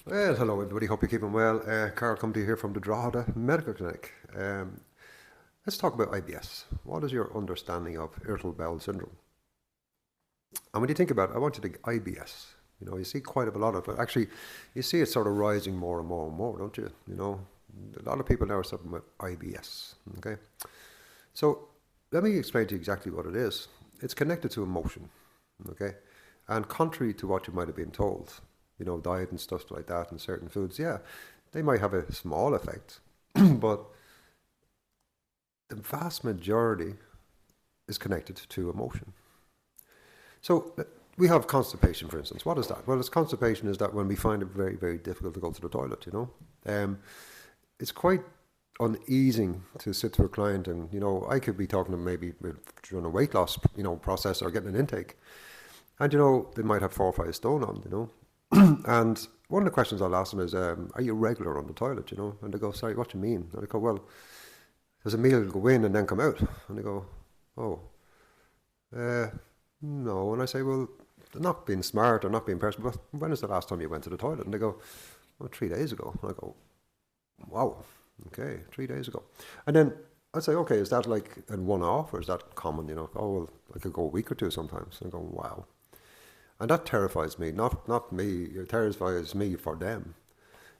Well, hello everybody. Hope you're keeping well. Carl come to you here from the Drogheda Medical Clinic. Let's talk about IBS. What is your understanding of irritable bowel syndrome? And when you think about it, I want you to think IBS. You see quite a lot of it. Actually, you see it sort of rising more and more and more, don't you? A lot of people now are suffering with IBS. Okay, so let me explain to you exactly what it is. It's connected to emotion. Okay, and contrary to what you might have been told, diet and stuff like that and certain foods, yeah, they might have a small effect, but the vast majority is connected to emotion. So we have constipation, for instance. What is that? Well, constipation is that when we find it very, very difficult to go to the toilet. It's quite uneasing to sit to a client and, I could be talking to them maybe during a weight loss, process or getting an intake. And, they might have 4 or 5 stone on. And one of the questions I'll ask them is, are you regular on the toilet, And they go, sorry, what do you mean? And I go, well, there's a meal go in and then come out. And they go, oh, no. And I say, well, they're not being smart or not being personal, but when is the last time you went to the toilet? And they go, well, 3 days ago. And I go, wow, okay, 3 days ago. And then I'd say, okay, is that like a one-off or is that common, Oh, well, I could go a week or two sometimes. And I go, wow. And that terrifies me, not me, it terrifies me for them.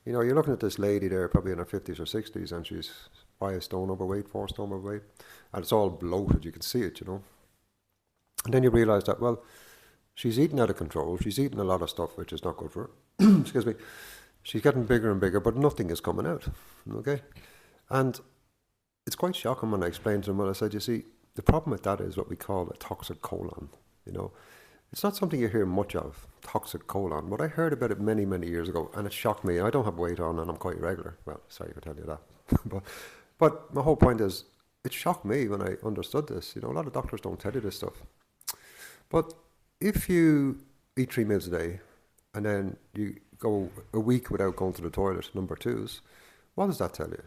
You're looking at this lady there, probably in her 50s or 60s, and she's 5 stone overweight, 4 stone overweight, and it's all bloated, you can see it. And then you realise that, well, she's eating out of control, she's eating a lot of stuff which is not good for her, excuse me, she's getting bigger and bigger, but nothing is coming out, okay? And it's quite shocking when I explained to them, well, I said, you see, the problem with that is what we call a toxic colon, It's not something you hear much of, toxic colon, but I heard about it many, many years ago, and it shocked me. I don't have weight on, and I'm quite regular. Well, sorry to tell you that. but my whole point is, it shocked me when I understood this. A lot of doctors don't tell you this stuff. But if you eat 3 meals a day, and then you go a week without going to the toilet, number twos, what does that tell you?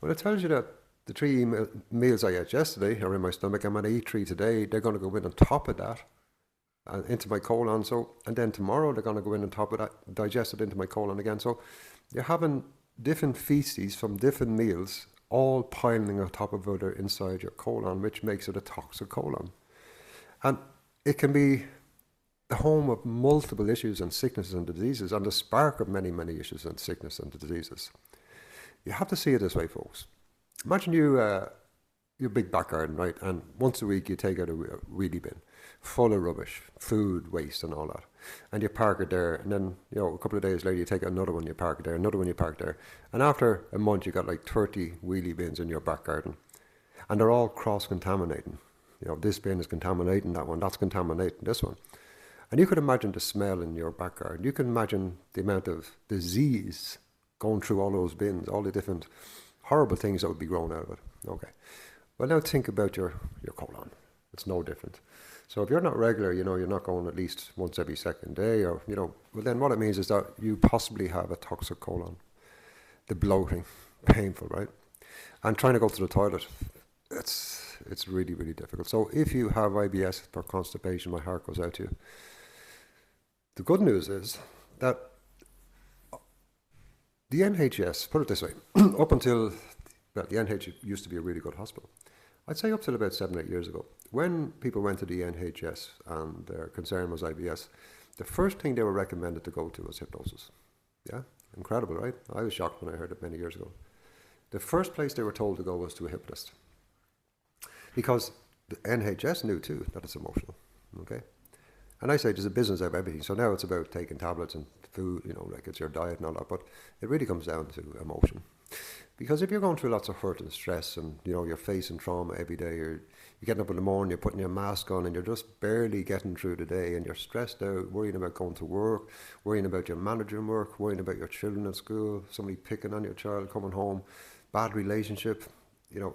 Well, it tells you that the 3 meals I ate yesterday are in my stomach, and when I eat 3 today, they're going to go in on top of that and into my colon. And then tomorrow they're going to go in on top of that, digested into my colon again. So you're having different feces from different meals all piling on top of each other inside your colon, which makes it a toxic colon. And it can be the home of multiple issues and sicknesses and diseases, and the spark of many, many issues and sickness and diseases. You have to see it this way, folks. Imagine your big back garden, right? And once a week you take out a wheelie bin full of rubbish, food waste and all that. And you park it there. And then, a couple of days later you take out another one, you park it there, another one you park there. And after a month you got like 30 wheelie bins in your back garden. And they're all cross-contaminating. This bin is contaminating that one, that's contaminating this one. And you could imagine the smell in your back garden. You can imagine the amount of disease going through all those bins, all the different horrible things that would be grown out of it. Okay. Well, now think about your colon. It's no different. So if you're not regular, you're not going at least once every second day, or, well, then what it means is that you possibly have a toxic colon. The bloating, painful, right? And trying to go to the toilet, it's really, really difficult. So if you have IBS for constipation, my heart goes out to you. The good news is that the NHS, put it this way, up until, well, the NHS used to be a really good hospital. I'd say up till about 7 or 8 years ago, when people went to the NHS and their concern was IBS, the first thing they were recommended to go to was hypnosis. Yeah, incredible, right? I was shocked when I heard it many years ago. The first place they were told to go was to a hypnotist, because the NHS knew too that it's emotional, okay? And I say there's a business of everything. So now it's about taking tablets and food, like it's your diet and all that. But it really comes down to emotion. Because if you're going through lots of hurt and stress and, you're facing trauma every day, you're getting up in the morning, you're putting your mask on and you're just barely getting through the day and you're stressed out, worrying about going to work, worrying about your manager in work, worrying about your children at school, somebody picking on your child coming home, bad relationship,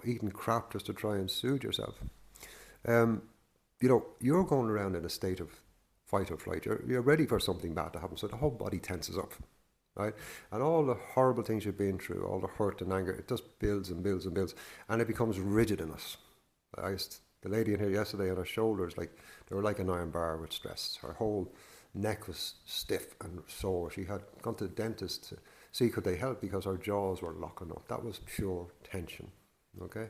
eating crap just to try and soothe yourself. You're going around in a state of fight or flight. You're ready for something bad to happen, so the whole body tenses up, right? And all the horrible things you've been through, all the hurt and anger, it just builds and builds and builds, and it becomes rigid in us. The lady in here yesterday on her shoulders, they were like an iron bar with stress. Her whole neck was stiff and sore. She had gone to the dentist to see could they help because her jaws were locking up. That was pure tension, okay?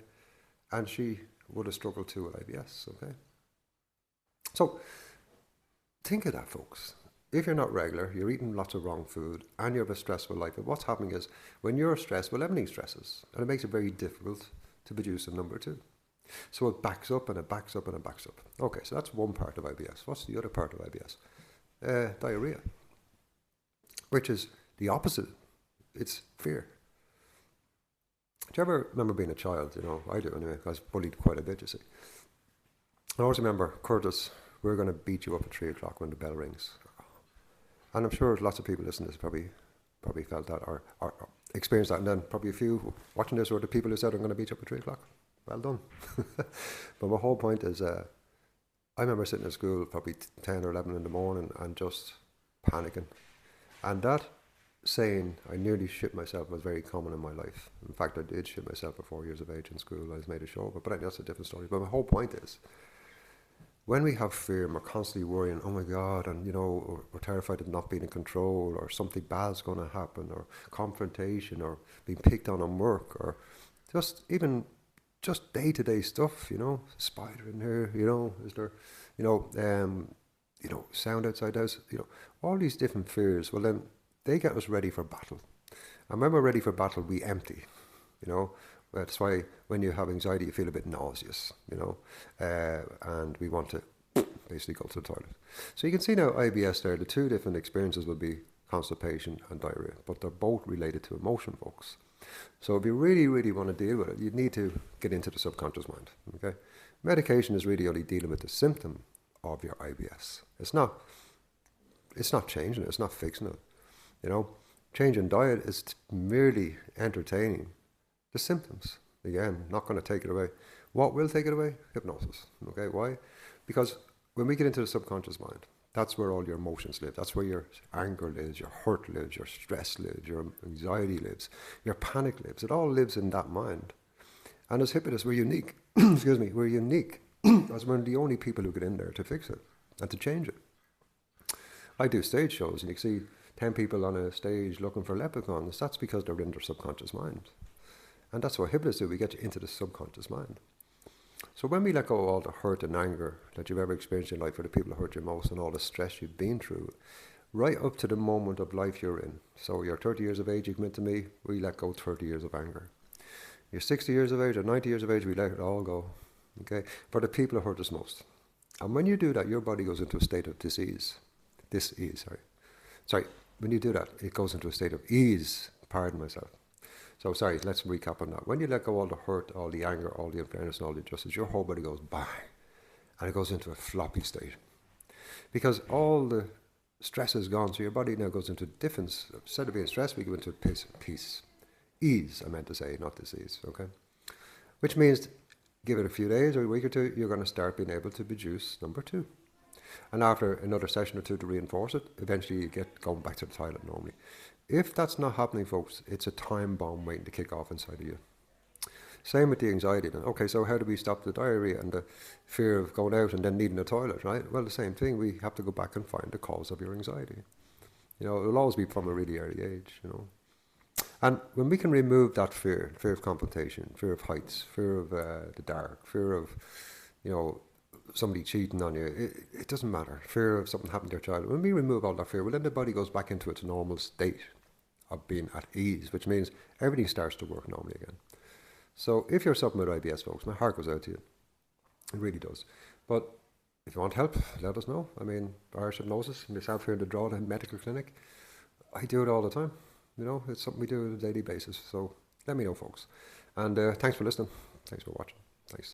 And she would have struggled too with IBS, okay? So think of that, folks. If you're not regular, you're eating lots of wrong food, and you have a stressful life, and what's happening is when you're stressed, well, everything stresses, and it makes it very difficult to produce a number 2. So it backs up and it backs up and it backs up. Okay, so that's one part of IBS. What's the other part of IBS? Diarrhea, which is the opposite. It's fear. Do you ever remember being a child? You know, I do anyway. I was bullied quite a bit, you see. I always remember, Curtis, we're going to beat you up at 3 o'clock when the bell rings. And I'm sure lots of people listening to this probably felt that or experienced that. And then probably a few watching this were the people who said, I'm going to beat you up at 3 o'clock. Well done. But my whole point is, I remember sitting in school probably 10 or 11 in the morning and just panicking. And that saying, I nearly shit myself, was very common in my life. In fact, I did shit myself at 4 years of age in school. I was made a show of it, but that's a different story. But my whole point is, when we have fear and we're constantly worrying, oh my God, and you know, we're terrified of not being in control, or something bad's going to happen, or confrontation, or being picked on work, or just day-to-day stuff, you know, spider in here, you know, is there, sound outside the house, you know, all these different fears. Well, then they get us ready for battle. And when we're ready for battle, we empty, you know. That's why when you have anxiety, you feel a bit nauseous, you know, and we want to basically go to the toilet. So you can see now IBS there, the two different experiences will be constipation and diarrhea, but they're both related to emotion, folks. So if you really, really want to deal with it, you need to get into the subconscious mind, okay? Medication is really only dealing with the symptom of your IBS. It's not changing it, it's not fixing it, you know. Changing diet is merely entertaining the symptoms. Again, not going to take it away. What will take it away? Hypnosis. Okay, why? Because when we get into the subconscious mind, that's where all your emotions live. That's where your anger lives, your hurt lives, your stress lives, your anxiety lives, your panic lives. It all lives in that mind. And as hypnotists, we're unique. Excuse me, we're unique as we're the only people who get in there to fix it and to change it. I do stage shows, and you can see 10 people on a stage looking for leprechauns. That's because they're in their subconscious mind. And that's what hypnotists do. We get you into the subconscious mind. So when we let go of all the hurt and anger that you've ever experienced in life, for the people who hurt you most, and all the stress you've been through, right up to the moment of life you're in. So you're 30 years of age, you come into me, we let go 30 years of anger. You're 60 years of age or 90 years of age, we let it all go. Okay? For the people who hurt us most. And when you do that, your body goes into a state of disease. When you do that, it goes into a state of ease. Pardon myself. So sorry, let's recap on that. When you let go all the hurt, all the anger, all the unfairness, and all the injustice, your whole body goes bang, and it goes into a floppy state. Because all the stress is gone, so your body now goes into difference. Instead of being stressed, we go into peace. Ease, I meant to say, not disease, okay? Which means, give it a few days or a week or two, you're going to start being able to produce number 2. And after another session or two to reinforce it, eventually you get going back to the toilet normally. If that's not happening, folks, it's a time bomb waiting to kick off inside of you. Same with the anxiety then. Okay, so how do we stop the diarrhea and the fear of going out and then needing a toilet, right? Well, the same thing. We have to go back and find the cause of your anxiety. You know, it'll always be from a really early age, you know. And when we can remove that fear of confrontation, fear of heights, fear of the dark, fear of, you know, somebody cheating on you, it doesn't matter. Fear of something happening to your child. When we remove all that fear, well, then the body goes back into its normal state of being at ease, which means everything starts to work normally again. So if you're suffering with IBS, folks, my heart goes out to you. It really does. But if you want help, let us know. I mean, Irish hypnosis, myself here in the Drogheda Medical Clinic, I do it all the time. You know, it's something we do on a daily basis. So let me know, folks. And thanks for listening. Thanks for watching. Thanks.